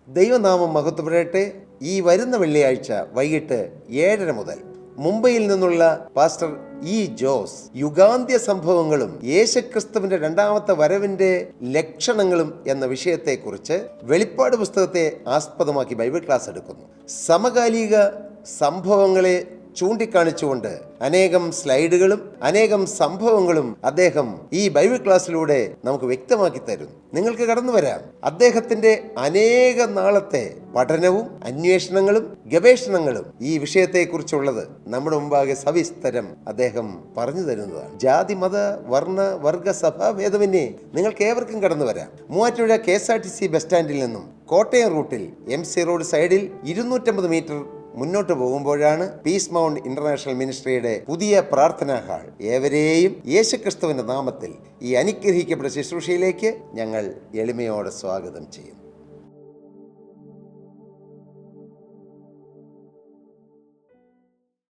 ദൈവനാമം മഹത്വപ്പെടട്ടെ. ഈ വരുന്ന വെള്ളിയാഴ്ച വൈകിട്ട് 7:30 മുതൽ മുംബൈയിൽ നിന്നുള്ള പാസ്റ്റർ ജോസ് യുഗാന്ത്യ സംഭവങ്ങളും യേശുക്രിസ്തുവിന്റെ രണ്ടാമത്തെ വരവിന്റെ ലക്ഷണങ്ങളും എന്ന വിഷയത്തെക്കുറിച്ച് വെളിപ്പാട് പുസ്തകത്തെ ആസ്പദമാക്കി ബൈബിൾ ക്ലാസ് എടുക്കുന്നു. സമകാലിക സംഭവങ്ങളെ ചൂണ്ടിക്കാണിച്ചുകൊണ്ട് അനേകം സ്ലൈഡുകളും അനേകം സംഭവങ്ങളും അദ്ദേഹം ഈ ബൈബിൾ ക്ലാസ്സിലൂടെ നമുക്ക് വ്യക്തമാക്കി തരുന്നു. നിങ്ങൾക്ക് കടന്നു വരാം. അദ്ദേഹത്തിന്റെ അനേക നാളത്തെ പഠനവും അന്വേഷണങ്ങളും ഗവേഷണങ്ങളും ഈ വിഷയത്തെക്കുറിച്ചുള്ളത് നമ്മുടെ മുമ്പാകെ സവിസ്തരം അദ്ദേഹം പറഞ്ഞു തരുന്നതാണ്. ജാതി മത വർണ്ണ വർഗ സഭാ ഭേദമന്യേ നിങ്ങൾക്ക് ഏവർക്കും കടന്നു വരാം. മൂവാറ്റുപുഴ KSRTC ബസ് സ്റ്റാൻഡിൽ നിന്നും കോട്ടയം റൂട്ടിൽ MC റോഡ് സൈഡിൽ 250 മീറ്റർ മുന്നോട്ട് പോകുമ്പോഴാണ് പീസ് മൗണ്ട് ഇന്റർനാഷണൽ മിനിസ്ട്രിയുടെ പുതിയ പ്രാർത്ഥനാ ഹാൾ. ഏവരെയും യേശുക്രിസ്തുവിന്റെ നാമത്തിൽ ഈ അനുഗ്രഹിക്കപ്പെട്ട ശുശ്രൂഷയിലേക്ക് ഞങ്ങൾ എളിമയോടെ സ്വാഗതം ചെയ്യുന്നു.